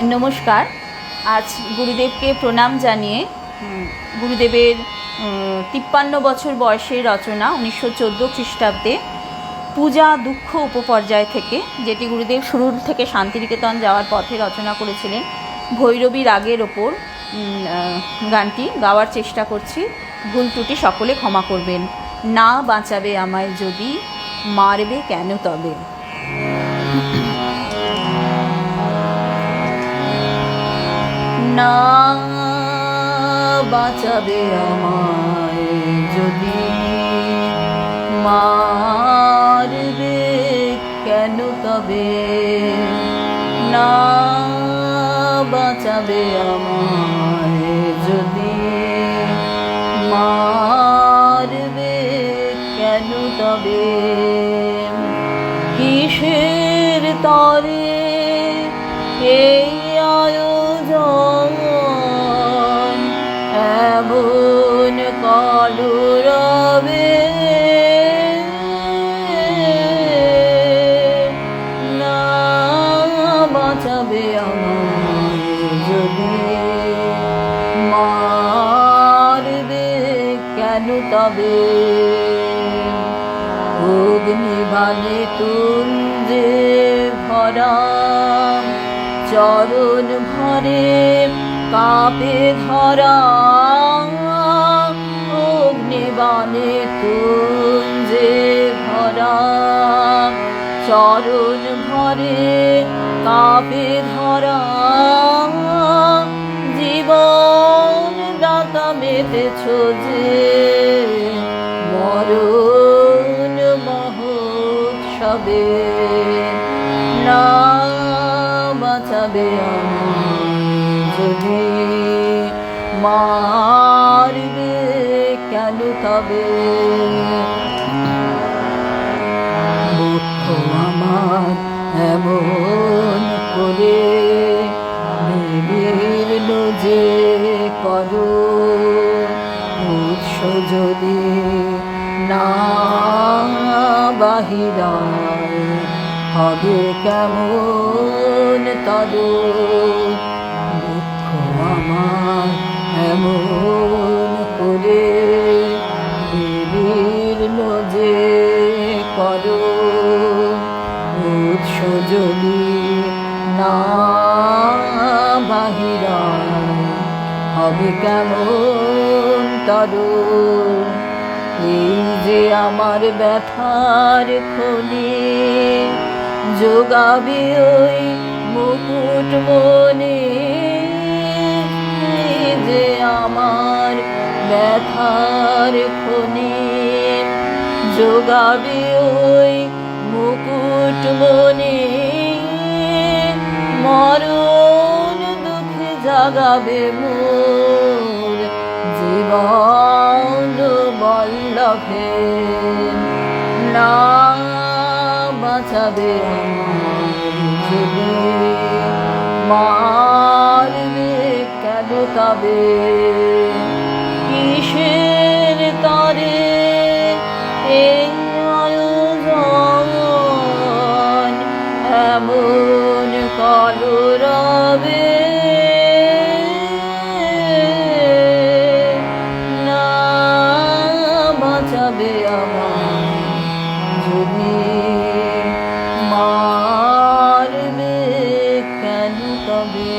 নমস্কার। আজ গুরুদেবকে প্রণাম জানিয়ে গুরুদেবের 53 বছর বয়সের রচনা 1914 খ্রিস্টাব্দে পূজা দুঃখ উপপর্যায় থেকে, যেটি গুরুদেব শুরুর থেকে শান্তিনিকেতন যাওয়ার পথে রচনা করেছিলেন, ভৈরবী রাগের ওপর গানটি গাওয়ার চেষ্টা করছি। ভুল ত্রুটি সকলে ক্ষমা করবেন। না বাঁচাবে আমায় যদি, মারবে কেন তবে। না বাঁচাবে আমায় যদি, মারবে কেন তবে। না বাঁচাবে আমায় যদি, মারবে কেন তবে। কিসের তরে এই আয়োজন, এমন কলরবে। না বাঁচাবে আমায় যদি, মারবে কেন তবে। অগ্নিবাণে তুঞ্জে ভরা চরণ ভরে কাপে ধরা। অগ্নিবাণে তুঞ্জে ভরা চরণ ভরে কাপে ধরা। জীবন দাতা মেতেছ যে মরণ মহোৎসবে। না বাঁচাবে আমায় যদি, মারবে কেন তবে। দুঃখ আমার এমন করে নিবিড় যে করো। উৎস যদি না বাহিরায় হবে কেমন তরু। দুঃখ আমার এমন করে নিবিড় যে করো। উৎস যদি না বাহিরায় হবে কেমন তরু। এই যে আমার ব্যথার খনি, যোগাবে ওই মুকুট মনে। এই যে আমার ব্যথার খনি, যোগাবে ওই মুকুট মনে। মরণ দুঃখে জাগাবে মোর জীবন বল্লভে। না বাঁচাবে আমায় যদি, মারবে কেন তবে। কিসের তরে এই আয়োজন, এমন কলরবে। না বাঁচাবে আমায় যদি, মারবে কেন তবে।